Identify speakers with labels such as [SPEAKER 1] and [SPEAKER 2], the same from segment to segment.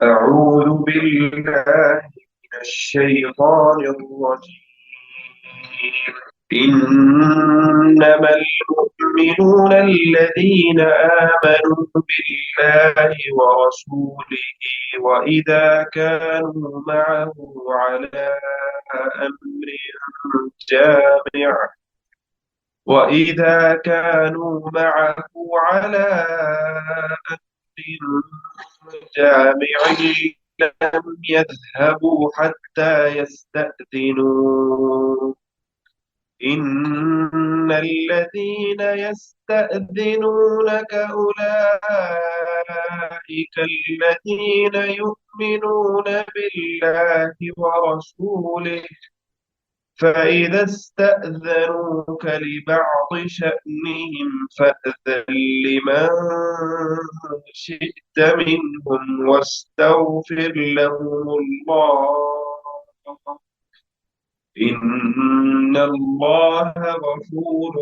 [SPEAKER 1] أعوذ بالله من الشيطان الرجيم. إنما المؤمنون الذين آمنوا بالله ورسوله وإذا كانوا معه على أمر جامع وإذا كانوا معه على أمر جامع لم يذهبوا حتى يستأذنوه. إن الذين يستأذنونك أولئك الذين يؤمنون بالله ورسوله، فإذا استأذنوك لبعض شأنهم فأذن لمن شئت منهم واستغفر لهم الله، إن الله غفور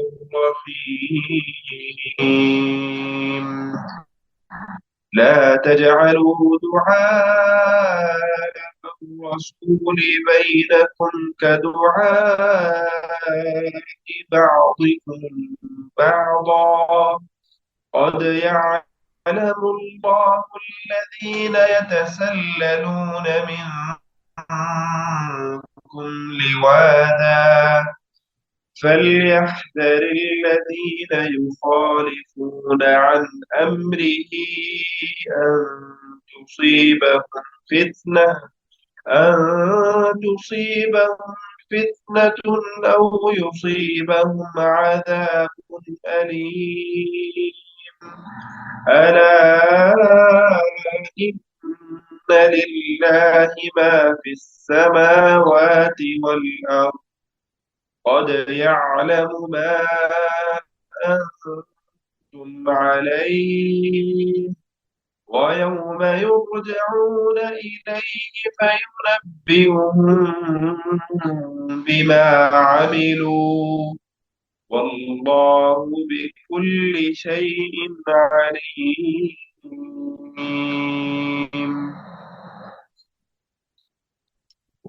[SPEAKER 1] رحيم. لا تجعلوا دعاء الرسول بينكم كدعاء بعضكم بعضا، قد يعلم الله الذين يتسللون منكم لواذا، فليحذر الذين يخالفون عن أمره أن تصيبهم فتنة أن تصيبهم فتنة أو يصيبهم عذاب أليم. ألا إن لله ما في السماوات والأرض، قد يعلم ما أنتم عليه، ويوم يرجعون إليه فينبئهم بما عملوا، والله بكل شيء عليم.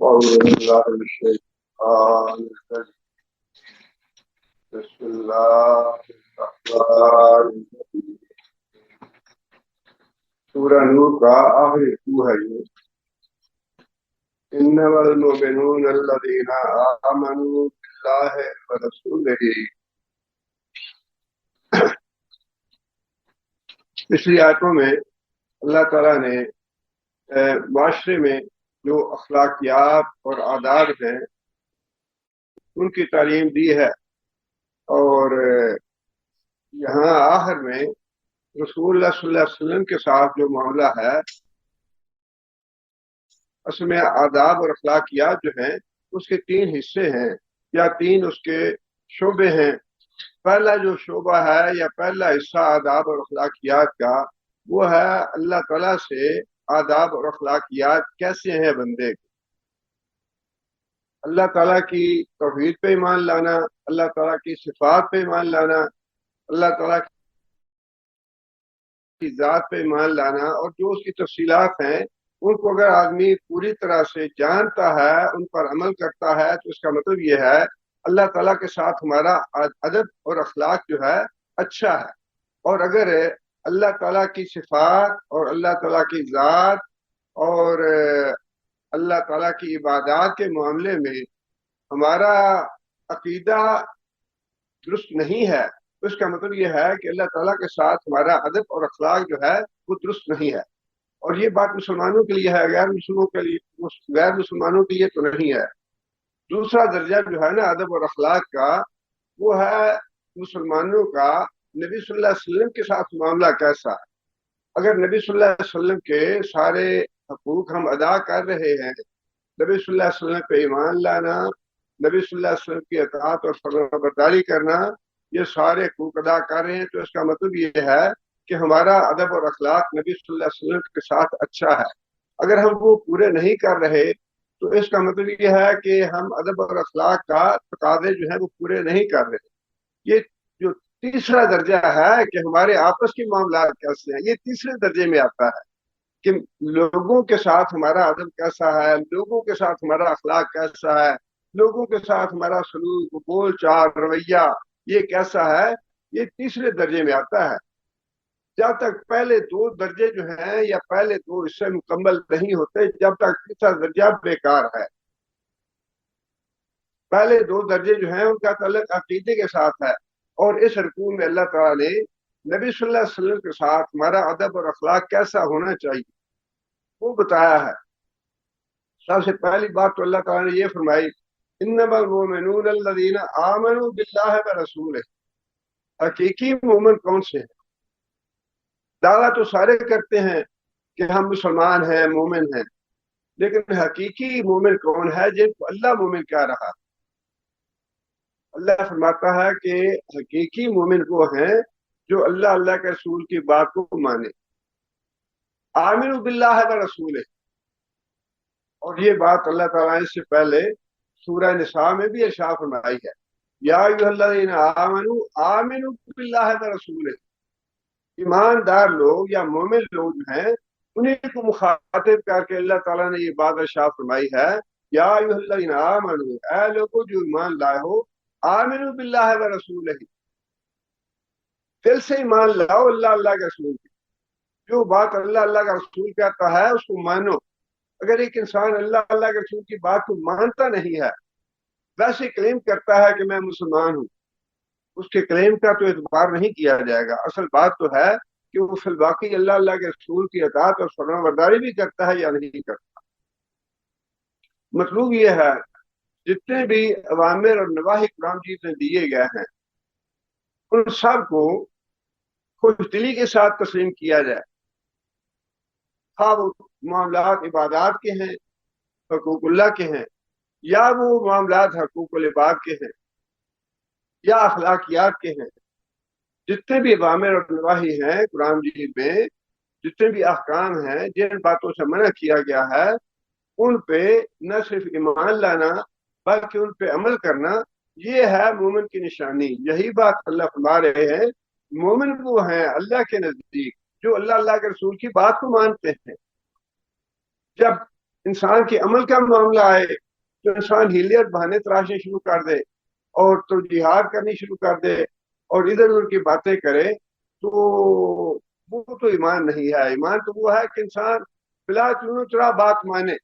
[SPEAKER 2] أعوذ بالله من الشيطان الرجيم. بسم الله الرحمن الرحيم. سورہ نور کا آخری رکوع ہے یہ. انما المؤمنون الذين آمنوا بالله ورسوله. پچھلی آیتوں میں اللہ تعالیٰ نے معاشرے میں جو اخلاقیات اور آداب ہیں ان کی تعلیم دی ہے، اور یہاں آخر میں رسول اللہ صلی اللہ علیہ وسلم کے ساتھ جو معاملہ ہے، اصل میں آداب اور اخلاقیات جو ہیں اس کے تین حصے ہیں یا تین اس کے شعبے ہیں. پہلا جو شعبہ ہے یا پہلا حصہ آداب اور اخلاقیات کا وہ ہے اللہ تعالیٰ سے آداب اور اخلاقیات کیسے ہیں بندے کے. اللہ تعالیٰ کی توحید پہ ایمان لانا، اللہ تعالیٰ کی صفات پہ ایمان لانا، اللہ تعالیٰ کی ذات پہ ایمان لانا، اور جو اس کی تفصیلات ہیں ان کو اگر آدمی پوری طرح سے جانتا ہے، ان پر عمل کرتا ہے، تو اس کا مطلب یہ ہے اللہ تعالیٰ کے ساتھ ہمارا ادب اور اخلاق جو ہے اچھا ہے. اور اگر اللہ تعالیٰ کی صفات اور اللہ تعالیٰ کی ذات اور اللہ تعالیٰ کی عبادات کے معاملے میں ہمارا عقیدہ درست نہیں ہے، تو اس کا مطلب یہ ہے کہ اللہ تعالیٰ کے ساتھ ہمارا ادب اور اخلاق جو ہے وہ درست نہیں ہے. اور یہ بات مسلمانوں کے لیے ہے، غیر مسلمانوں کے لیے تو نہیں ہے. دوسرا درجہ جو ہے نا ادب اور اخلاق کا، وہ ہے مسلمانوں کا نبی صلی اللہ علیہ وسلم کے ساتھ معاملہ کیسا ہے. اگر نبی صلی اللہ علیہ وسلم کے سارے حقوق ہم ادا کر رہے ہیں، نبی صلی اللہ علیہ وسلم پہ ایمان لانا، نبی صلی اللہ علیہ وسلم کی اطاعت اور فرمانبرداری کرنا، یہ سارے حقوق ادا کر رہے ہیں، تو اس کا مطلب یہ ہے کہ ہمارا ادب اور اخلاق نبی صلی اللہ علیہ وسلم کے ساتھ اچھا ہے. اگر ہم وہ پورے نہیں کر رہے تو اس کا مطلب یہ ہے کہ ہم ادب اور اخلاق کا تقاضے جو ہیں وہ پورے نہیں کر رہے. یہ جو تیسرا درجہ ہے کہ ہمارے آپس کے معاملات کیسے ہیں، یہ تیسرے درجے میں آتا ہے. کہ لوگوں کے ساتھ ہمارا ادب کیسا ہے، لوگوں کے ساتھ ہمارا اخلاق کیسا ہے، لوگوں کے ساتھ ہمارا سلوک، بول چال، رویہ یہ کیسا ہے، یہ تیسرے درجے میں آتا ہے۔ جب تک پہلے دو درجے جو ہیں یا پہلے دو حصے مکمل نہیں ہوتے، جب تک تیسرا درجہ بیکار ہے۔ پہلے دو درجے جو ہیں ان کا تعلق عقیدے کے ساتھ ہے، اور اس رکوع میں اللہ تعالیٰ نے نبی صلی اللہ علیہ وسلم کے ساتھ ہمارا ادب اور اخلاق کیسا ہونا چاہیے وہ بتایا ہے۔ سب سے پہلی بات تو اللہ تعالیٰ نے یہ فرمائی، انما المؤمنون الذین آمنوا باللہ ورسولہ۔ حقیقی مومن کون سے ہیں؟ دعویٰ تو سارے کرتے ہیں کہ ہم مسلمان ہیں، مومن ہیں، لیکن حقیقی مومن کون ہے جن کو اللہ مومن کہہ رہا ہے؟ اللہ فرماتا ہے کہ حقیقی مومن وہ ہیں جو اللہ کے رسول کی بات کو مانے۔ آمنوا باللہ ورسولہ، اور یہ بات اللہ تعالیٰ نے اس سے پہلے سورہ نساء میں بھی ارشاد فرمائی ہے، یا ایھا الذین آمنوا آمنوا باللہ ورسولہ۔ ایماندار لوگ یا مومن لوگ جو ہیں انہیں کو مخاطب کر کے اللہ تعالیٰ نے یہ بات ارشاد فرمائی ہے، یا ایھا الذین آمنوا، اے لوگوں جو ایمان لائے ہو، آمنوا باللہ ورسولہ، دل سے ایمان لاؤ اللہ کے رسول کی۔ جو بات اللہ کا رسول کہتا ہے اس کو مانو۔ اگر ایک انسان اللہ کے رسول کی بات کو مانتا نہیں ہے، ویسے کلیم کرتا ہے کہ میں مسلمان ہوں، اس کے کلیم کا تو اعتبار نہیں کیا جائے گا۔ اصل بات تو ہے کہ وہ فی الواقع اللہ کے رسول کی اطاعت اور فرما برداری بھی کرتا ہے یا نہیں کرتا۔ مطلوب یہ ہے جتنے بھی اوامر اور نواہی قرآن مجید میں دیے گئے ہیں ان سب کو خوش دلی کے ساتھ تسلیم کیا جائے، ہاں وہ معاملات عبادات کے ہیں، حقوق اللہ کے ہیں، یا وہ معاملات حقوق العباد کے ہیں، یا اخلاقیات کے ہیں۔ جتنے بھی اوامر اور نواہی ہیں قرآن مجید میں، جتنے بھی احکام ہیں جن باتوں سے منع کیا گیا ہے، ان پہ نہ صرف ایمان لانا بلکہ ان پہ عمل کرنا، یہ ہے مومن کی نشانی۔ یہی بات اللہ فرما رہے ہیں، مومن وہ ہیں اللہ کے نزدیک جو اللہ کے رسول کی بات کو مانتے ہیں۔ جب انسان کے عمل کا معاملہ آئے تو انسان ہیلے اور بہانے تراشنے شروع کر دے اور تو جہاد کرنی شروع کر دے اور ادھر ادھر کی باتیں کرے، تو وہ تو ایمان نہیں ہے۔ ایمان تو وہ ہے کہ انسان بلا چنو چرا بات مانے۔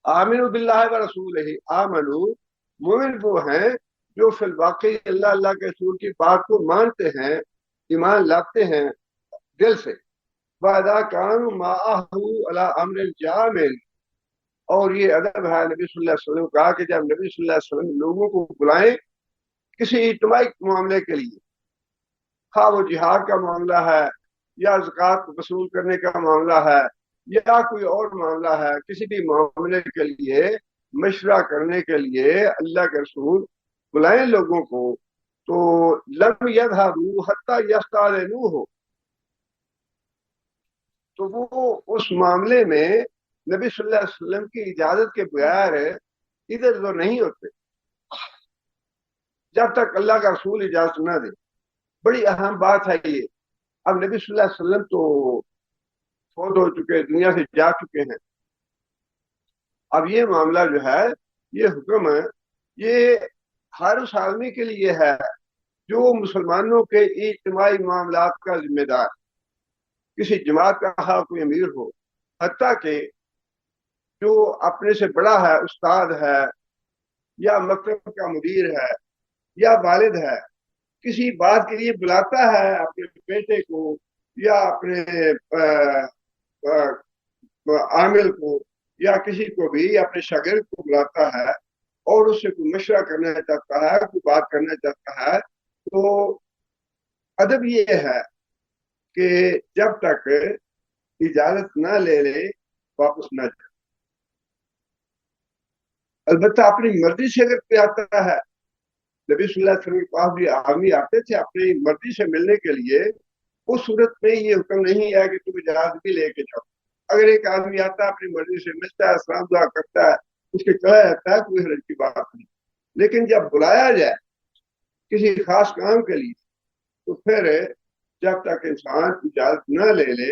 [SPEAKER 2] آمنوا باللہ ورسولہ، آمنو مومن وہ ہیں جو فی الواقع اللہ کے رسول کی بات کو مانتے ہیں، ایمان لاتے ہیں دل سے۔ وَإِذَا كَانُوا مَعَهُ عَلَىٰ أَمْرٍ جَامِعٍ، اور یہ ادب ہے نبی صلی اللہ علیہ وسلم کا کہ جب نبی صلی اللہ علیہ وسلم لوگوں کو بلائیں کسی اجتماعی معاملے کے لیے، خواہ وہ جہاد کا معاملہ ہے یا زکوٰۃ وصول کرنے کا معاملہ ہے یا کوئی اور معاملہ ہے، کسی بھی معاملے کے لیے مشورہ کرنے کے لیے اللہ کے رسول بلائیں لوگوں کو، تو لم یذهبوا حتی یستأذنوہ، تو وہ اس معاملے میں نبی صلی اللہ علیہ وسلم کی اجازت کے بغیر ادھر ادھر نہیں ہوتے جب تک اللہ کا رسول اجازت نہ دے۔ بڑی اہم بات ہے یہ۔ اب نبی صلی اللہ علیہ وسلم تو فوت ہو چکے، دنیا سے جا چکے ہیں۔ اب یہ معاملہ جو ہے، یہ حکم ہے، یہ ہر اس آدمی کے لیے ہے جو مسلمانوں کے اجتماعی معاملات کا ذمہ دار، کسی جماعت کا کوئی امیر ہو، حتیٰ کہ جو اپنے سے بڑا ہے، استاد ہے یا مکتب کا مدیر ہے یا والد ہے، کسی بات کے لیے بلاتا ہے اپنے بیٹے کو یا اپنے عامل کو یا کسی کو بھی، اپنے شاگرد کو بلاتا ہے اور اس سے کوئی مشورہ کرنا چاہتا ہے، کوئی بات کرنا چاہتا ہے، تو ادب یہ ہے کہ جب تک اجازت نہ لے لے واپس نہ جائے۔ البتہ اپنی مرضی سے اگر کوئی آتا ہے، نبی صلی اللہ علیہ وسلم کے پاس بھی آدمی آتے تھے اپنی مرضی سے ملنے کے لیے، اس صورت میں یہ حکم نہیں ہے کہ تم اجازت بھی لے کے جاؤ۔ اگر ایک آدمی آتا ہے اپنی مرضی سے ملتا ہے، سلام دعا کرتا ہے، اس کے چلا جاتا ہے، کوئی حرج کی بات نہیں۔ لیکن جب بلایا جائے کسی خاص کام کے لیے تو پھر جب تک انسان اجازت نہ لے لے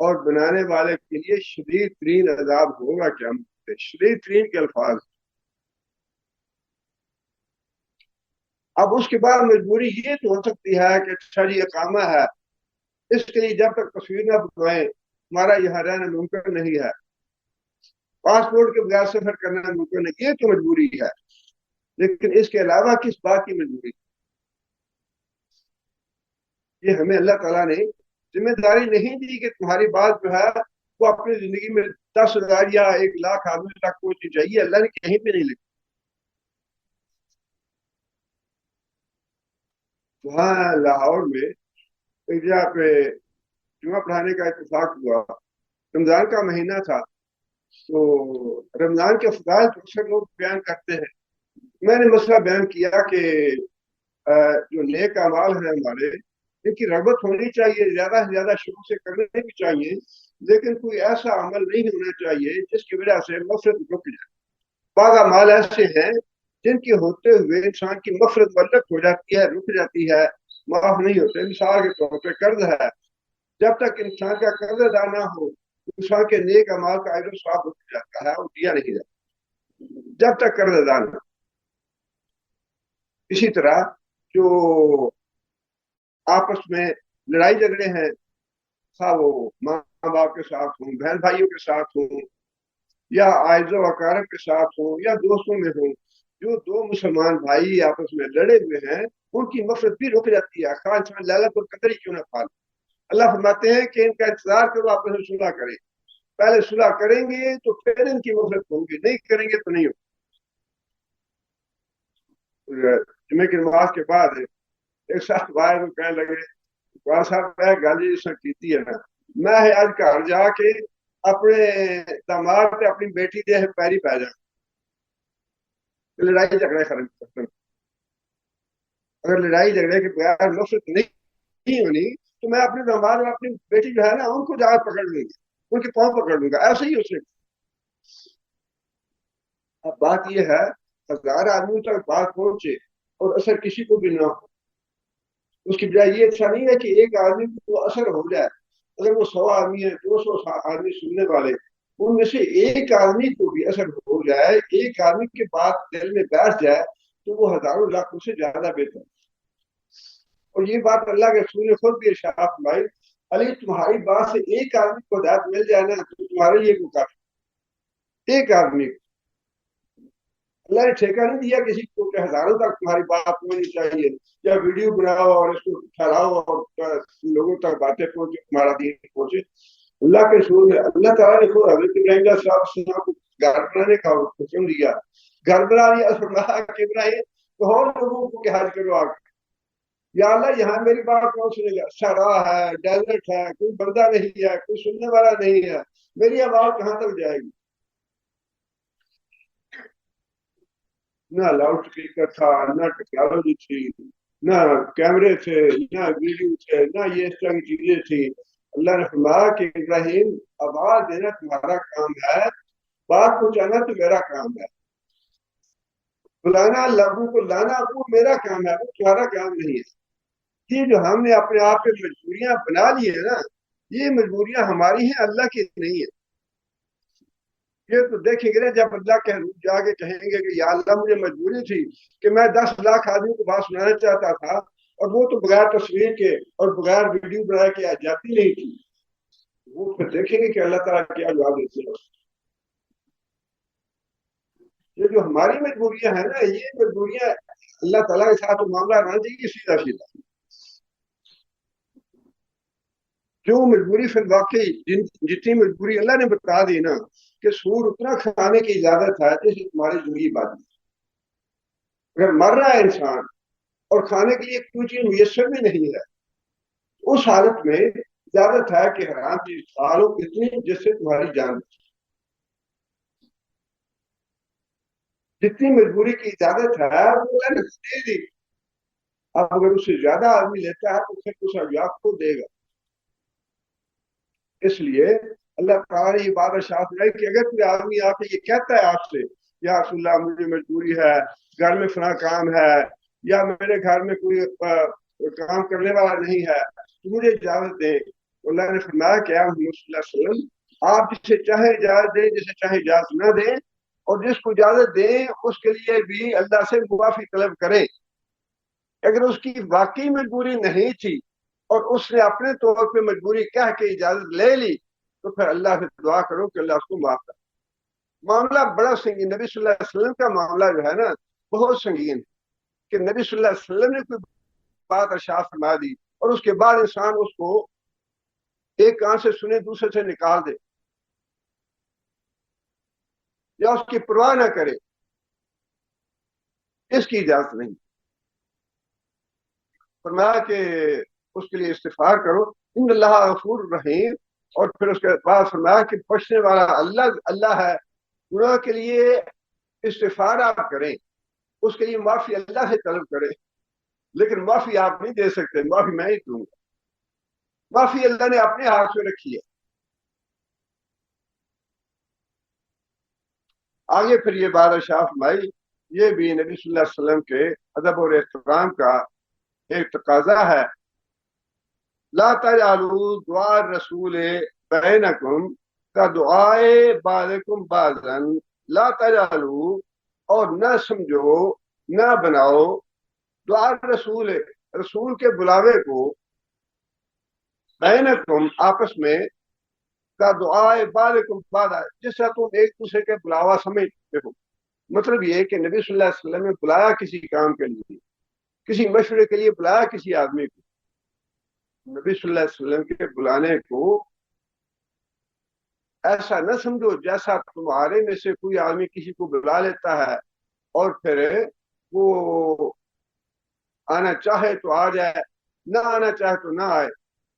[SPEAKER 2] اور بنانے والے کے لیے شدید ترین عذاب ہوگا قیامت میں۔ شدید ترین کے الفاظ۔ اب اس کے بعد مجبوری یہ تو ہو سکتی ہے کہ اچھا جی اقامہ ہے، اس کے لیے جب تک تصویر نہ بنوائیں ہمارا یہاں رہنا ممکن نہیں ہے، پاسپورٹ کے بغیر سفر کرنا ممکن ہے، یہ تو مجبوری ہے۔ لیکن اس کے علاوہ کس بات کی مجبوری؟ یہ ہمیں اللہ تعالیٰ نے ذمہ داری نہیں دی کہ تمہاری بات جو ہے وہ اپنی زندگی میں 10,000 یا 1,00,000 آدمی تک پہنچنی چاہیے، اللہ نے کہیں پہ نہیں لکھا۔ وہاں لاہور میں ایک جگہ پہ جمعہ پڑھانے کا اتفاق ہوا، رمضان کا مہینہ تھا، تو رمضان کے فضائل تو اکثر لوگ بیان کرتے ہیں۔ میں نے مسئلہ بیان کیا کہ جو نیک اعمال ہیں ہمارے، ان کی رغبت ہونی چاہیے، زیادہ سے زیادہ شروع سے کرنے بھی چاہیے، لیکن کوئی ایسا عمل نہیں ہونا چاہیے جس کی وجہ سے مغفرت رک جائے۔ بعض اعمال ایسے ہیں جن کے ہوتے ہوئے انسان کی مغفرت ملک ہو جاتی ہے، رک جاتی ہے، معاف نہیں ہوتے۔ مثال کے طور پہ قرض ہے، جب تک انسان کا قرض ادا نہ ہو انسان کے نیک اعمال کا اجر و ثواب رک جاتا ہے اور دیا نہیں جاتا جب تک قرض ادا نہ ہو۔ اسی طرح جو آپس میں لڑائی جھگڑے ہیں، خواہ وہ ماں باپ کے ساتھ ہوں، بہن بھائیوں کے ساتھ ہوں، یا آئز و اقارب کے ساتھ ہوں، یا دوستوں میں ہوں، جو دو مسلمان بھائی آپس میں لڑے ہوئے ہیں ان کی مغفرت بھی رک جاتی ہے، خواہ انسان لعنت اور قدر ہی کیوں نہ پالے۔ اللہ فرماتے ہیں کہ ان کا انتظار کرو، آپس میں صلح کریں، پہلے صلح کریں گے تو پھر ان کی مغفرت ہوگی، نہیں کریں گے تو نہیں ہوگی۔ جمعے کی نماز کے بعد ایک ساتھ باہر کو کہنے لگے، بار صاحب میں گل جس کی ہے نا، میں اج گھر جا کے اپنے داماد تے اپنی بیٹی دے پیری پی جا، لڑائی جھگڑے ختم۔ اگر لڑائی جھگڑے کے بغیر مقصد نہیں ہونی تو میں اپنے داماد اور اپنی بیٹی جو ہے نا ان کو جا پکڑ لوں گا، ان کے پاؤں پکڑ لوں گا، ایسے ہی اسے۔ اب بات یہ ہے 1,000 آدمیوں تک بات پہنچے اور اثر کسی کو بھی نہ ہو، اس کی بجائے یہ اچھا نہیں ہے کہ ایک آدمی کو اثر ہو جائے۔ اگر وہ 100 آدمی ہے، 200 آدمی سننے والے، ان میں سے ایک آدمی کو بھی اثر ہو جائے، ایک آدمی کے بات دل میں بیٹھ جائے تو وہ ہزاروں لاکھوں سے زیادہ بہتر ہے۔ اور یہ بات اللہ کے رسول نے خود بھی ارشاد فرمائی، علی تمہاری بات سے ایک آدمی کو ہدایت مل جائے نا تو تمہارے لیے کو کافی، ایک آدمی کو۔ اللہ نے ٹھیکہ نہیں دیا کسی کو کہ ہزاروں تک تمہاری بات پہنچنی چاہیے، یا ویڈیو بناؤ اور اس کو پھیلاؤ اور لوگوں تک باتیں پہنچے، تمہارا دین پہنچے۔ اللہ کے رسول نے، اللہ تعالیٰ نے خود حضرت ابراہیم علیہ السلام کو گھر بنانے کا حکم دیا، گھر بنا لیا، فرمایا کہ ابراہیم تو اور لوگوں کو کہ حج کرو آگے۔ یا اللہ یہاں میری بات کون سنے گا؟ صحرا ہے، ڈیزرٹ ہے، کوئی بندہ نہیں ہے، کوئی سننے والا نہیں ہے، میری آواز کہاں تک جائے گی؟ نہ لاؤڈ اسپیکر تھا، نہ ٹیکنالوجی تھی، نہ کیمرے تھے، نہ ویڈیو تھے، نہ یہ اس طرح کی چیزیں تھی۔ اللہ نے فرمایا کہ ابراہیم آواز دینا تمہارا کام ہے، بات پہنچانا تو میرا کام ہے، بلانا لوگوں کو لانا وہ میرا کام ہے، وہ تمہارا کام نہیں ہے۔ یہ جو ہم نے اپنے آپ پہ مجبوریاں بنا لی ہیں نا، یہ مجبوریاں ہماری ہیں، اللہ کی نہیں ہے۔ یہ تو دیکھیں گے نا جب اللہ کے جا کے کہیں گے کہ یا اللہ مجھے مجبوری تھی کہ میں 10 لاکھ آدمی کو بات سنانا چاہتا تھا اور وہ تو بغیر تصویر کے اور بغیر ویڈیو بنا کے جاتی نہیں تھی، وہ پھر دیکھیں گے کہ اللہ تعالیٰ کیا جواب دیتے ہیں۔ یہ جو ہماری مجبوریاں ہیں نا، یہ مجبوریاں اللہ تعالیٰ کے ساتھ معاملہ رہنا چاہیے سیدھا سیدھا۔ جو مجبوری پھر واقعی جتنی مجبوری اللہ نے بتا دی نا کہ سور اتنا کھانے کی اجازت ہے جیسے تمہاری زندگی بات، اگر مر رہا ہے انسان اور کھانے کے لیے کوئی چیز میسر بھی نہیں ہے، اس حالت میں اجازت ہے کہ حرام چیز کھا لو اتنی جس سے تمہاری جان بچے۔ جتنی مجبوری کی اجازت ہے وہ اللہ نے دے دی، اب اگر اس سے زیادہ آدمی لیتا ہے تو پھر اس اجازت کو دے گا۔ اس لیے اللہ تعالیٰ نے یہ بات ارشاد ہے کہ اگر کوئی آدمی آ کے یہ کہتا ہے آپ سے یا رسول اللہ مجھے مجبوری ہے، گھر میں فلاں کام ہے، یا میرے گھر میں کوئی کام کرنے والا نہیں ہے تو مجھے اجازت دیں، اللہ نے فرمایا کہ آپ محمد صلی اللہ علیہ وسلم آپ جسے چاہے اجازت دیں، جسے چاہے اجازت نہ دیں، اور جس کو اجازت دیں اس کے لیے بھی اللہ سے معافی طلب کریں۔ اگر اس کی واقعی مجبوری نہیں تھی اور اس نے اپنے طور پہ مجبوری کہہ کے اجازت لے لی، تو پھر اللہ سے دعا کرو کہ اللہ اس کو معاف کرے۔ معاملہ بڑا سنگین، نبی صلی اللہ علیہ وسلم کا معاملہ جو ہے نا بہت سنگین ہے، کہ نبی صلی اللہ علیہ وسلم نے کوئی بات ارشاد فرما دی اور اس کے بعد انسان اس کو ایک کان سے سنے دوسرے سے نکال دے یا اس کی پرواہ نہ کرے، اس کی اجازت نہیں۔ فرمایا کہ اس کے لیے استغفار کرو، ان اللہ غفور رحیم، اور پھر اس کے بعد فرمایا کہ بخشنے والا اللہ ہے، گناہ کے لیے استغفار آپ کریں، اس کے لیے معافی اللہ سے طلب کریں، لیکن معافی آپ نہیں دے سکتے، معافی میں ہی دوں گا۔ معافی اللہ نے اپنے ہاتھ میں رکھی ہے۔ آگے پھر یہ بادشاہ فرمائی، یہ بھی نبی صلی اللہ علیہ وسلم کے ادب اور احترام کا ایک تقاضا ہے، لا تجعلوا دعاء الرسول بینکم کا دعائے بعضکم بعضا، لا تجعلوا، اور نہ سمجھو، نہ بناؤ، دعاء رسول، رسول کے بلاوے کو، بینکم آپس میں، کا دعائے بعضکم بعضا، جس سے تم ایک دوسرے کے بلاوا سمجھتے ہو۔ مطلب یہ کہ نبی صلی اللہ علیہ وسلم نے بلایا کسی کام کے لیے، کسی مشورے کے لیے بلایا کسی آدمی کو، نبی صلی اللہ علیہ وسلم کے بلانے کو ایسا نہ سمجھو جیسا تمہارے میں سے کوئی آدمی کسی کو بلا لیتا ہے اور پھر وہ آنا چاہے تو آ جائے، نہ آنا چاہے تو نہ آئے۔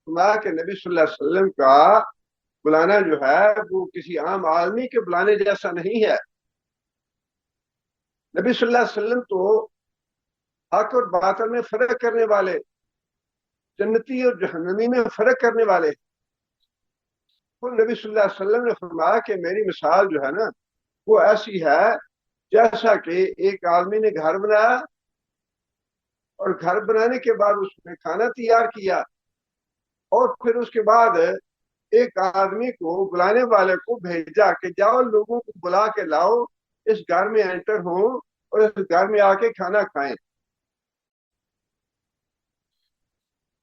[SPEAKER 2] فرمایا کہ نبی صلی اللہ علیہ وسلم کا بلانا جو ہے وہ کسی عام آدمی کے بلانے جیسا نہیں ہے۔ نبی صلی اللہ علیہ وسلم تو حق اور باطل میں فرق کرنے والے، جنتی اور جہنمی میں فرق کرنے والے، تو نبی صلی اللہ علیہ وسلم نے فرمایا کہ میری مثال جو ہے نا وہ ایسی ہے جیسا کہ ایک آدمی نے گھر بنایا اور گھر بنانے کے بعد اس میں کھانا تیار کیا، اور پھر اس کے بعد ایک آدمی کو، بلانے والے کو بھیجا کہ جاؤ لوگوں کو بلا کے لاؤ، اس گھر میں انٹر ہوں اور اس گھر میں آ کے کھانا کھائیں۔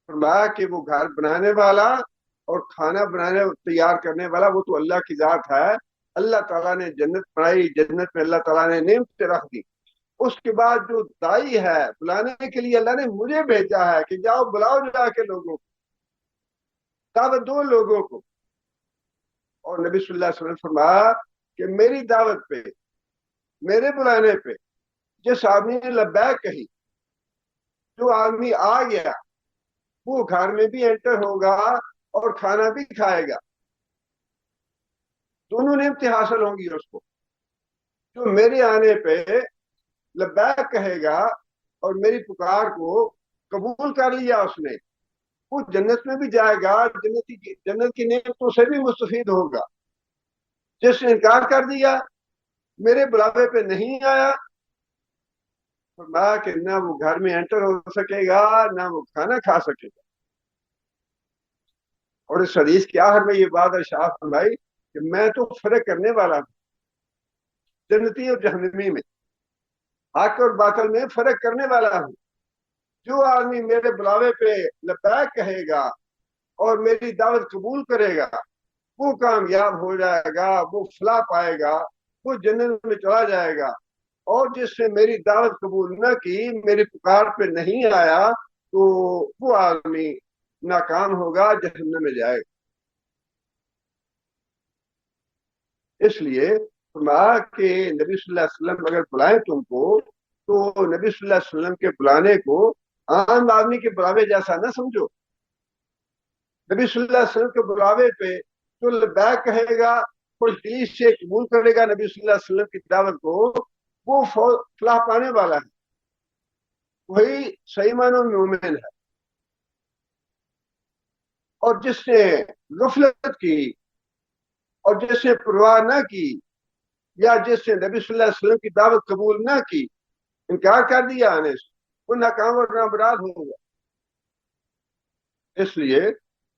[SPEAKER 2] فرمایا کہ وہ گھر بنانے والا اور کھانا بنانے تیار کرنے والا وہ تو اللہ کی ذات ہے۔ اللہ تعالیٰ نے جنت بنائی، جنت میں اللہ تعالیٰ نے نعمتیں رکھ دی۔ اس کے بعد جو دائی ہے بلانے کے لیے، اللہ نے مجھے بھیجا ہے کہ جاؤ بلاؤ جا کے لوگوں کو، دعوت دو لوگوں کو۔ اور نبی صلی اللہ علیہ وسلم فرمایا کہ میری دعوت پہ، میرے بلانے پہ جس آدمی نے لبیک کہی، جو آدمی آ گیا، وہ گھر میں بھی انٹر ہوگا اور کھانا بھی کھائے گا، دونوں نعمتیں حاصل ہوں گی اس کو۔ جو میرے آنے پہ لبیک کہے گا اور میری پکار کو قبول کر لیا اس نے، وہ جنت میں بھی جائے گا، جنت کی نعمتوں سے بھی مستفید ہوگا۔ جس نے انکار کر دیا، میرے بلاوے پہ نہیں آیا، فرمایا کہ نہ وہ گھر میں انٹر ہو سکے گا، نہ وہ کھانا کھا سکے گا۔ اور اس حدیث کے آخر میں یہ بات ارشاد فرمائی کہ میں تو فرق کرنے والا ہوں جنتی اور جہنمی میں، حق اور باطل میں فرق کرنے والا ہوں۔ جو آدمی میرے بلاوے پہ لبیک کہے گا اور میری دعوت قبول کرے گا، وہ کامیاب ہو جائے گا، وہ فلاح پائے گا، وہ جنت میں چلا جائے گا۔ اور جس نے میری دعوت قبول نہ کی، میری پکار پہ نہیں آیا، تو وہ آدمی ناکام ہوگا، جہنم میں جائے گا۔ اس لیے فرمایا کہ نبی صلی اللہ علیہ وسلم اگر بلائیں تم کو، تو نبی صلی اللہ علیہ وسلم کے بلانے کو عام آدمی کے بلاوے جیسا نہ سمجھو۔ نبی صلی اللہ علیہ وسلم کے بلاوے پہ جو لبیک کہے گا، خوش دلی سے قبول کرے گا نبی صلی اللہ علیہ وسلم کی دعوت کو، وہ فلاح پانے والا ہے، وہی صحیح معنوں میں مومن ہے۔ اور جس نے غفلت کی اور جس نے پرواہ نہ کی، یا جس نے نبی صلی اللہ علیہ وسلم کی دعوت قبول نہ کی، انکار کر دیا آنے سے، وہ ناکام اور نابراد ہوگا۔ اس لیے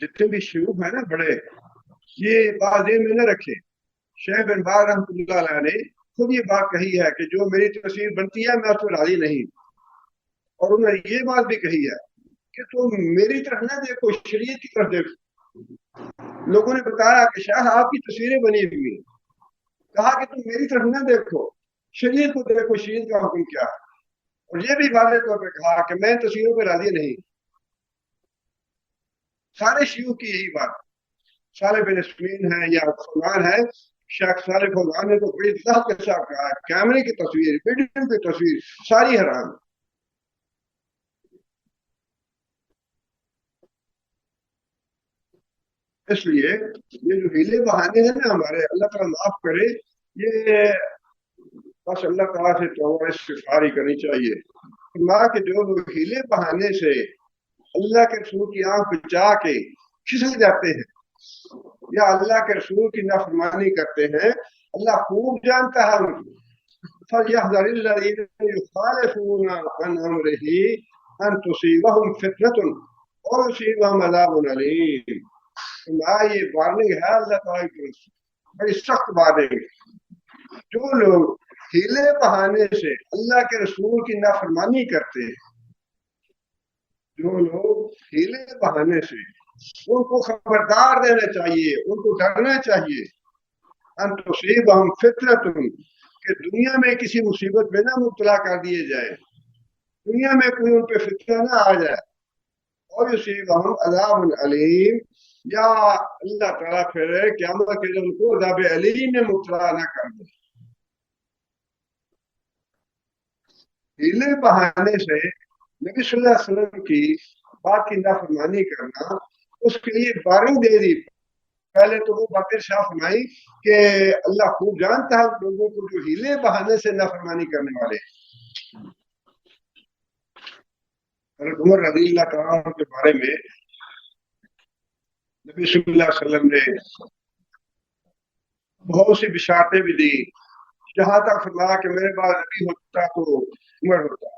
[SPEAKER 2] جتنے بھی شیوخ ہیں نا بڑے، یہ بات ذہن میں نہ رکھے، شیخ بن باز رحمۃ اللہ علیہ نے خود یہ بات کہی ہے کہ جو میری تصویر بنتی ہے میں اس پر راضی نہیں، اور انہوں نے یہ بات بھی کہی ہے کہ تم میری طرف نہ دیکھو، شریعت کی طرف دیکھو۔ لوگوں نے بتایا کہ شاہ آپ کی تصویریں بنی ہوئی ہیں، کہا کہ تم میری طرف نہ دیکھو، شریعت کو دیکھو، شریعت کا حکم کیا ہے، اور یہ بھی واضح طور پہ کہا کہ میں تصویروں پہ راضی نہیں۔ سارے شیوخ کی یہی بات، صالح بن اسمین ہے یا فوزان ہے، شیخ صالح فوزان نے تو بڑی وضاحت کے ساتھ کہا ہے کیمرے کی تصویر، ویڈیو کی تصویر ساری حرام۔ اس لیے یہ جو ہیلے بہانے ہیں نا ہمارے، اللہ تعالیٰ معاف کرے، یہ بس اللہ تعالیٰ سے توبہ استغفار کرنی چاہیے۔ ماں کے جو لوگ ہیلے بہانے سے اللہ کے رسول کی آنکھ بچا کے کھسک جاتے ہیں یا اللہ کے رسول کی نافرمانی کرتے ہیں، اللہ خوب جانتا ہے ان کو۔ فَلْيَحْذَرِ الَّذِينَ يُخَالِفُونَ عَنْ أَمْرِهِ أَن تُصِيبَهُمْ فِتْنَةٌ أَوْ يُصِيبَهُمْ عَذَابٌ أَلِيمٌ۔ یہ وارننگ ہے اللہ تعالیٰ کی طرف سے، بڑی سخت وارننگ۔ جو لوگ ہیلے بہانے سے اللہ کے رسول کی نافرمانی کرتے ہیں، جو لوگ ہیلے بہانے سے، ان کو خبردار دینا چاہیے، ان کو ڈرنا چاہیے، ان تصیبہم فتنۃ، کہ دنیا میں کسی مصیبت میں نہ مبتلا کر دیے جائے، دنیا میں کوئی ان پہ فتنہ نہ آ جائے، اور یصیبہم عذاب علیم، یا اللہ تعالیٰ پھر قیامت کے دن ان کو عذاب علیم میں مبتلا نہ کر دے۔ ہیلے بہانے سے نبی صلی اللہ علیہ وسلم کی بات کی نافرمانی کرنا، اس کے لیے وارننگ دے دی۔ پہلے تو وہ باتیں صاف فرمائی کہ اللہ خوب جانتا ہے لوگوں کو جو ہیلے بہانے سے نافرمانی کرنے والے۔ حضرت عمر رضی اللہ تعالیٰ عنہ کے بارے میں نبی صلی اللہ علیہ وسلم نے بہت سی بشارتیں بھی دی، جہاں تک فرمایا کہ میرے بعد نبی ہوتا تو عمر ہوتا۔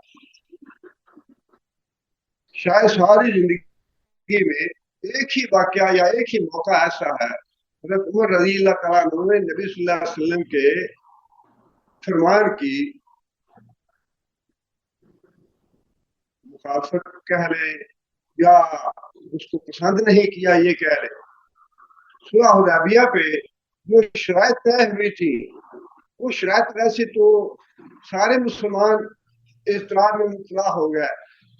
[SPEAKER 2] شاید ساری زندگی میں ایک ہی واقعہ یا ایک ہی موقع ایسا ہے حضرت عمر رضی اللہ تعالیٰ عنہ نے نبی صلی اللہ علیہ وسلم کے فرمان کی مخالفت کہہ لیں یا اس کو پسند نہیں کیا یہ کہہ لیں۔ صلح حدیبیہ پہ جو شرائط طے ہوئی تھی، وہ شرائط ویسے تو سارے مسلمان اضطراب میں مبتلا ہو گئے،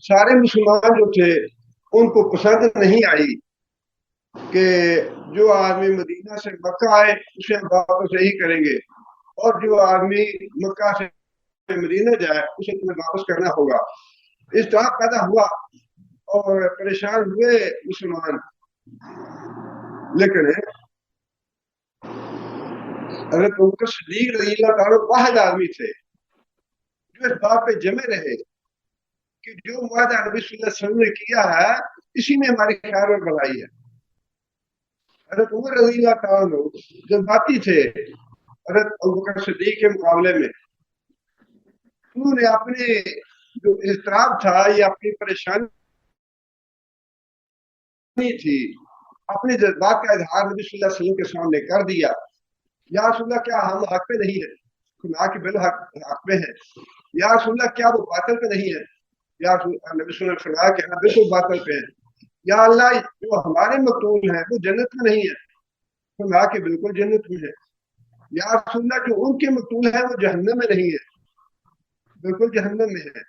[SPEAKER 2] سارے مسلمان جو تھے ان کو پسند نہیں آئی کہ جو آدمی مدینہ سے مکہ آئے اسے ہم واپس نہیں کریں گے، اور جو آدمی مکہ سے مدینہ جائے اسے تمہیں واپس کرنا ہوگا۔ اضطراب پیدا ہوا اور پریشان ہوئے مسلمان، لیکن حضرت ابوبکر صدیق رضی اللہ تعالیٰ واحد آدمی تھے جو اس بات پہ جمے رہے کہ جو معاہدہ نبی صلی اللہ علیہ وسلم نے کیا ہے اسی میں ہماری خیر اور بھلائی ہے۔ حضرت عمر رضی اللہ تعالیٰ جذباتی تھے حضرت ابوبکر صدیق کے مقابلے میں، انہوں نے اپنے جو اضطراب تھا یا اپنی پریشانی تھی، اپنے جذبات کا اظہار نبی صلی اللہ علیہ وسلم کے سامنے کر دیا۔ یا رسول اللہ کیا ہم حق پہ نہیں ہیں؟ خدا کے بالحق حق پہ ہیں۔ یا رسول اللہ کیا وہ باطل پہ نہیں ہے؟ یا نبی صلی اللہ علیہ وسلم فرمایا کہ ہاں بالکل باطل پہ ہیں۔ یا اللہ جو ہمارے مقتول ہیں وہ جنت میں نہیں ہے؟ فرمایا کہ بالکل جنت میں ہے۔ یا رسول اللہ جو ان کے مقتول ہیں وہ جہنم میں نہیں ہے؟ بالکل جہنم میں ہے۔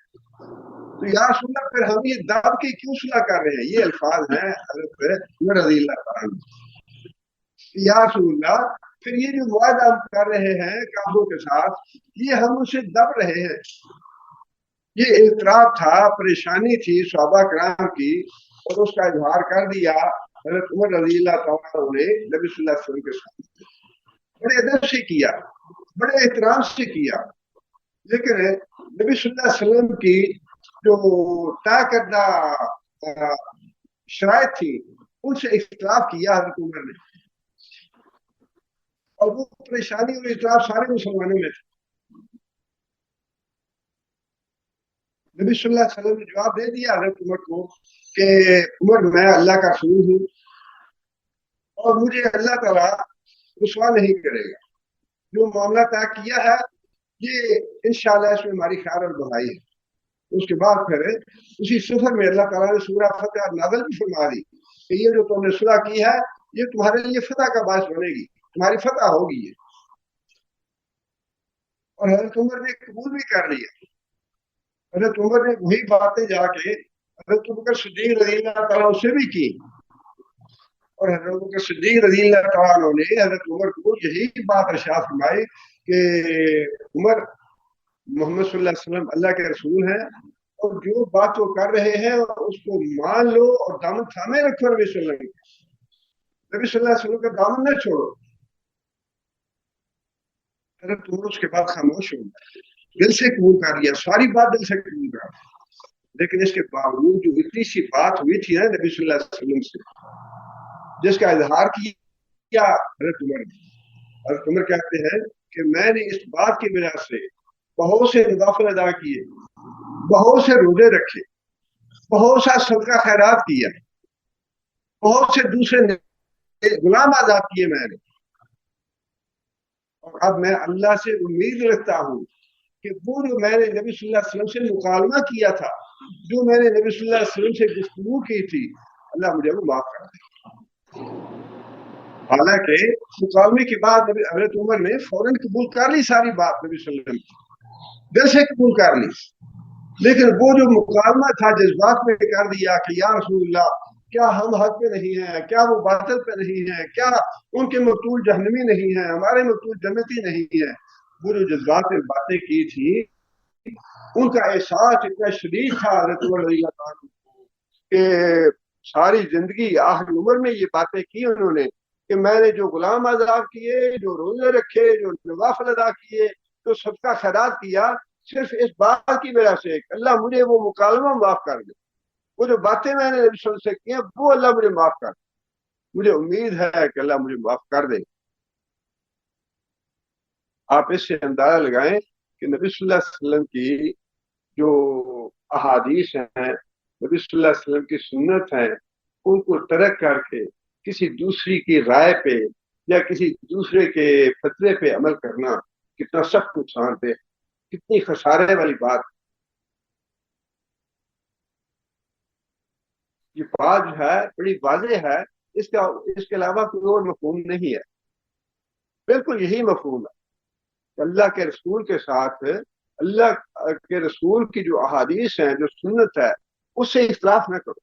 [SPEAKER 2] تو یا رسول اللہ پھر ہم یہ دب کے کیوں صلح کر رہے ہیں؟ یہ الفاظ ہیں حضرت عمر رضی اللہ عنہ۔ یا رسول اللہ پھر یہ جو معاہدہ ہم کر رہے ہیں کافروں کے ساتھ، یہ ہم اسے دب رہے ہیں۔ یہ اضطراب تھا، پریشانی تھی صحابہ کرام کی، اور اس کا اظہار کر دیا حضرت عمر رضی اللہ تعالیٰ نے نبی صلی اللہ علیہ وسلم کے ساتھ، بڑے ادب سے کیا، بڑے احترام سے کیا۔ لیکن نبی صلی اللہ علیہ وسلم کی جو طے کردہ شرائط تھی ان سے اختلاف کیا حضرت عمر نے، اور وہ پریشانی اور اضطراب سارے مسلمانوں میں تھے۔ نبی صلی اللہ علیہ وسلم نے جواب دے دیا حضرت عمر کو کہ عمر میں اللہ کا رسول ہوں، اور مجھے اللہ تعالیٰ رسوا نہیں کرے گا. جو معاملہ طے کیا ہے یہ انشاءاللہ اس میں ہماری خیر اور بھلائی ہے. اس کے بعد پھر اسی سفر میں اللہ تعالیٰ نے سورہ فتح نازل بھی فرما دی کہ یہ جو تم نے صلح کی ہے یہ تمہارے لیے فتح کا باعث بنے گی, تمہاری فتح ہوگی یہ. اور حضرت عمر نے قبول بھی کر لیا. حضرت عمر نے وہی باتیں جا کے حضرت بکر صدیق رضی اللہ تعالیٰ سے بھی کی, اور حضرت بکر صدیق رضی اللہ تعالیٰ نے حضرت عمر کو یہی بات ارشاد فرمائی کہ عمر, محمد صلی اللہ علیہ وسلم اللہ کے رسول ہیں, اور جو بات وہ کر رہے ہیں اس کو مان لو اور دامن تھامے رکھو. نبی صلی اللہ علیہ وسلم کا دامن نہ چھوڑو. حضرت عمر اس کے بعد خاموش ہو گئے, دل سے قبول کر لیا, ساری بات دل سے قبول کر. لیکن اس کے باوجود جو اتنی سی بات ہوئی تھی نا نبی صلی اللہ علیہ وسلم سے, جس کا اظہار کیا حضرت عمر نے. حضرت عمر کہتے ہیں کہ میں نے اس بات کی وجہ سے بہت سے نوافل ادا کیے, بہت سے روزے رکھے, بہت سا صدقہ خیرات کیا, بہت سے دوسرے غلام آزاد کیے میں نے. اور اب میں اللہ سے امید رکھتا ہوں کہ وہ جو میں نے نبی صلی اللہ علیہ وسلم سے مکالمہ کیا تھا, جو میں نے نبی صلی اللہ علیہ وسلم سے گفتگو کی تھی, اللہ مجھے وہ معاف کر دے. حالانکہ مکالمے کے بعد حضرت عمر نے فوراً قبول کر لی ساری بات, نبی صلی اللہ علیہ وسلم دل سے قبول کر لی. لیکن وہ جو مکالمہ تھا جذبات میں کر دیا کہ یا رسول اللہ کیا ہم حق پہ نہیں ہیں, کیا وہ باطل پہ نہیں ہیں, کیا ان کے مقتول جہنمی نہیں ہیں, ہمارے مقتول جنتی نہیں ہیں. وہ جو جذبات میں باتیں کی تھی ان کا احساس اتنا شدید تھا حضرت عمر رضی اللہ عنہ کہ ساری زندگی آخری عمر میں یہ باتیں کی انہوں نے کہ میں نے جو غلام آزاد کیے, جو روزے رکھے, جو نوافل ادا کیے, جو صدقہ خیرات کیا, صرف اس بات کی وجہ سے کہ اللہ مجھے وہ مکالمہ معاف کر دے. وہ جو باتیں میں نے نبی صلی اللہ علیہ وسلم سے کی ہیں وہ اللہ مجھے معاف کر دے. مجھے امید ہے کہ اللہ مجھے معاف کر دے. آپ اس سے اندازہ لگائیں کہ نبی صلی اللہ علیہ وسلم کی جو احادیث ہیں, نبی صلی اللہ علیہ وسلم کی سنت ہیں, ان کو ترک کر کے کسی دوسری کی رائے پہ یا کسی دوسرے کے فتوے پہ عمل کرنا کتنا سخت نقصان دہ, کتنی خسارے والی بات. یہ بات جو ہے بڑی واضح ہے, اس کے علاوہ کوئی اور مفہوم نہیں ہے. بالکل یہی مفہوم ہے کہ اللہ کے رسول کے ساتھ, اللہ کے رسول کی جو احادیث ہیں, جو سنت ہے, اس سے اختلاف نہ کرو,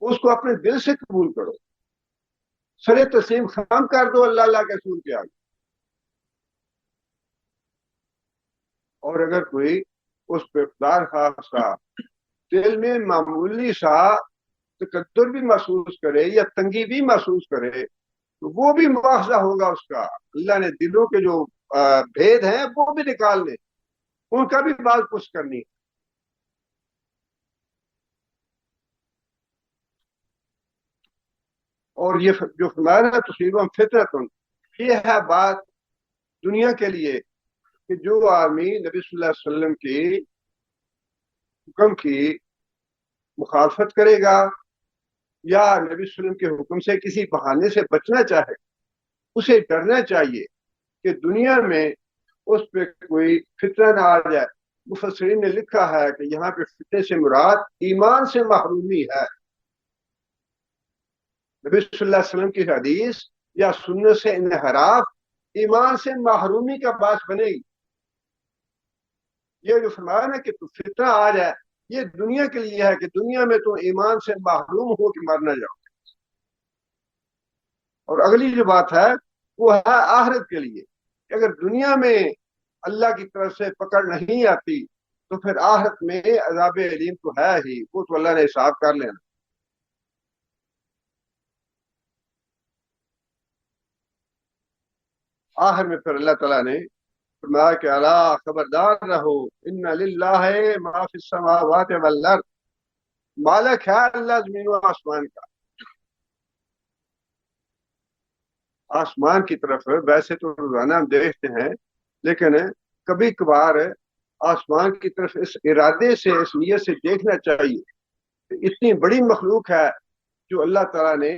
[SPEAKER 2] اس کو اپنے دل سے قبول کرو, سر تسلیم خام کر دو اللہ کے رسول کے آگے. اور اگر کوئی اس پہ اقتدار خاص کا دل میں معمولی سا تقدر بھی محسوس کرے یا تنگی بھی محسوس کرے تو وہ بھی مواخذہ ہوگا اس کا. اللہ نے دلوں کے جو بھید ہیں وہ بھی نکال لے, ان کا بھی بات پوچھ کرنی. اور یہ جو فرمایا تصویروں فطرت, یہ ہے بات دنیا کے لیے کہ جو آدمی نبی صلی اللہ علیہ وسلم کی حکم کی مخالفت کرے گا یا نبی صلی اللہ علیہ وسلم کے حکم سے کسی بہانے سے بچنا چاہے, اسے ڈرنا چاہیے کہ دنیا میں اس پہ کوئی فتنہ نہ آ جائے. مفسرین نے لکھا ہے کہ یہاں پہ فتنے سے مراد ایمان سے محرومی ہے. نبی صلی اللہ علیہ وسلم کی حدیث یا سنت سے انحراف ایمان سے محرومی کا باعث بنے گی. یہ جو فرمایا نا کہ تو فتنہ آ جائے, یہ دنیا کے لیے ہے کہ دنیا میں تو ایمان سے محروم ہو کے مر نہ جاؤ. اور اگلی جو بات ہے وہ ہے آخرت کے لیے کہ اگر دنیا میں اللہ کی طرف سے پکڑ نہیں آتی تو پھر آخرت میں عذاب علیم تو ہے ہی, وہ تو اللہ نے حساب کر لینا. آخر میں پھر اللہ تعالیٰ نے فرمایا کہ اللہ خبردار رہو, ان للہ ما فی السماوات والارض, مالک ہے اللہ زمین و آسمان کا. آسمان کی طرف ویسے تو روزانہ ہم دیکھتے ہیں, لیکن کبھی کبھار آسمان کی طرف اس ارادے سے, اس نیت سے دیکھنا چاہیے کہ اتنی بڑی مخلوق ہے جو اللہ تعالیٰ نے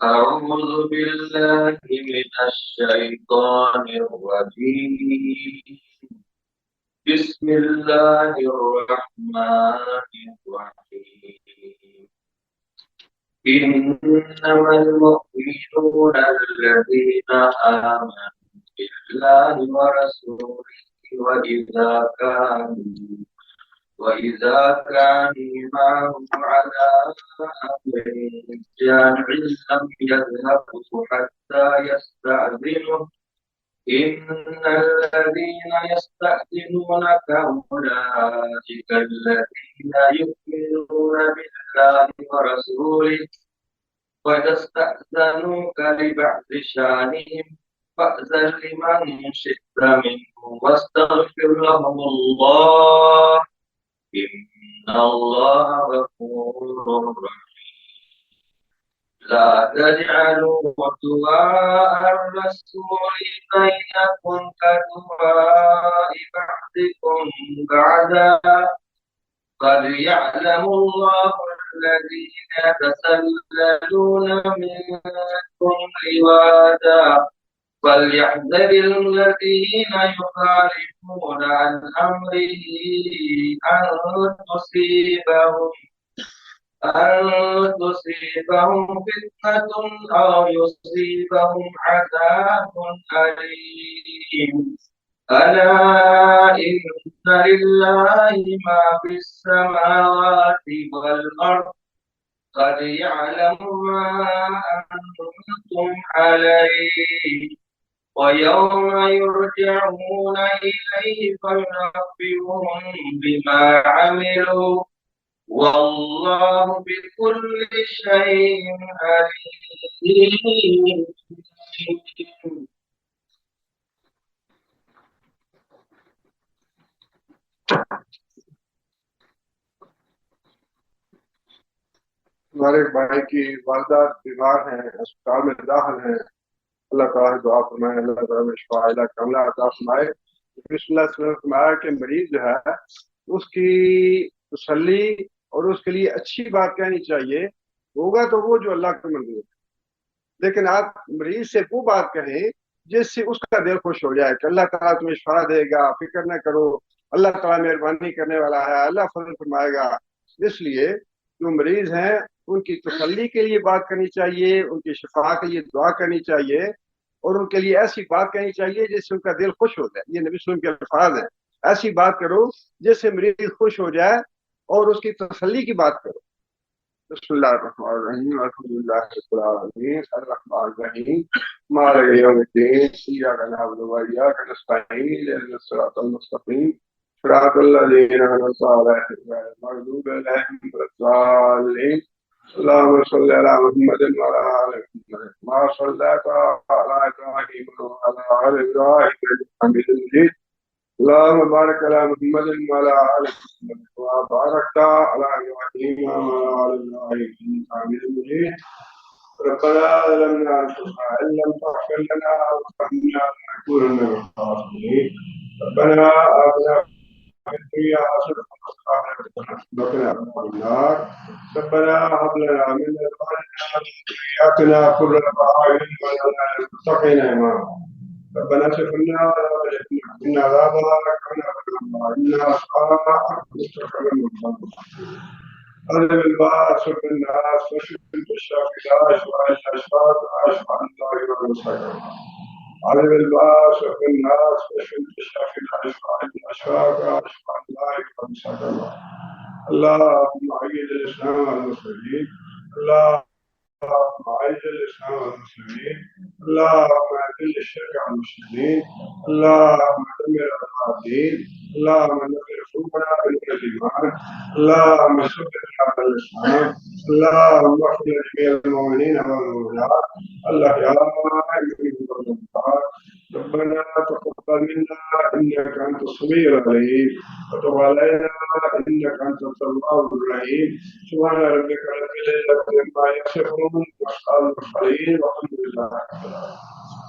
[SPEAKER 3] أعوذ بالله من الشيطان الرجيم. بسم الله الرحمن الرحيم. إنما المؤمنون الذين آمنوا بالله ورسوله وإذا كانوا معه على أمر جامع لم يذهبوا حتى يستأذنوا إن الذين يستأذنونك أولئك الذين يؤمنون بالله ورسوله وإذا استأذنوك لبعض شأنهم فأذن لمن شئت منهم واستغفر لهم الله إن الله غفور رحيم. لا تجعلوا دعاء الرسول بينكم كدعاء بعضكم بعضا قد يعلم الله الذين يتسللون منكم لواذا فليحذر الذين يخالفون عن أمره أن تصيبهم فتنة أو يصيبهم عذاب أليم. ألا إن لله ما في السماوات والأرض قد يعلم ما أنتم عليه ويوم يرجعون إليه فينبئهم بما عملوا والله بكل شيء عليم.
[SPEAKER 2] ہمارے بھائی کی والدہ بیمار ہیں، اسپتال میں داخل ہیں، اللہ تعالیٰ دعا فرمائے، اللہ تعالیٰ میں شفا عاجلہ کاملہ عطا فرمائے۔ رسول اللہ صلی اللہ علیہ وسلم نے فرمایا کہ مریض جو ہے اس کی تسلی اور اس کے لیے اچھی بات کہنی چاہیے، ہوگا تو وہ جو اللہ کو منظور ہے، لیکن آپ مریض سے وہ بات کہیں جس سے اس کا دل خوش ہو جائے کہ اللہ تعالیٰ تمہیں شفا دے گا، فکر نہ کرو، اللہ تعالیٰ مہربانی کرنے والا ہے، اللہ فضل فرمائے گا۔ اس لیے جو مریض ہیں ان کی تسلی کے لیے بات کرنی چاہیے، ان کی شفا کے لیے دعا کرنی چاہیے، اور ان کے لیے ایسی بات کہنی چاہیے جس سے ان کا دل خوش ہو جائے۔ یہ نبی صلی اللہ علیہ وسلم کے الفاظ ہیں، ایسی بات کرو جس سے مریض خوش ہو جائے اور اس کی تسلی کی بات کرو۔ بسم اللہ الرحمن الرحیم، الحمد للہ رب العالمین، الرحمن الرحیم، مالک یوم الدین، ایاک نعبد و ایاک نستعین، اهدنا الصراط المستقیم، صراط الذین انعمت علیہم غیر المغضوب علیہم ولا الضالین۔ اللهم صل على محمد وعلى آل محمد ما صليت على إبراهيم وعلى آل إبراهيم إنك حميد مجيد۔ اللهم بارك على محمد وعلى آل محمد كما باركت على إبراهيم وعلى آل إبراهيم إنك حميد مجيد۔ ربنا ظلمنا أنفسنا إن لم تغفر لنا وترحمنا لنكونن من الخاسرين۔ ربنا آتنا في الدنيا حسنة وفي الآخرة حسنة وقنا عذاب النار۔ ربنا هب لنا من أزواجنا وذرياتنا قرة أعين واجعلنا للمتقين إماما۔ ربنا اغفر لنا وارحمنا عذابا ربنا إنا أصحاب مستقبل المرسلين۔ هذا الباس في الناس وشد الشافي لا يشفع إلا شفاء لا يشفع إلا غير المستقيم۔ هذا الباس في الناس وشد الشافي لا يشفع إلا شفاء لا يشفع إلا غير المستقيم۔ اللهم أعز الإسلام والمسلمين، اللهم أعز الإسلام والمسلمين، اللهم أذل الشرك والمشركين، اللهم دمر أعداء الدين، اللهم نصر قلوبنا بالإيمان، اللهم ثبت على الإسلام، اللهم اغفر لجميع المؤمنين والمؤمنات الأحياء منهم والأموات۔ ربنا تقبل منا إنك أنت السميع العليم وتب علينا إنك أنت التواب الرحيم۔ سبحان ربك رب العزة عما يصفون وسلام على المرسلين والحمد لله رب العالمين۔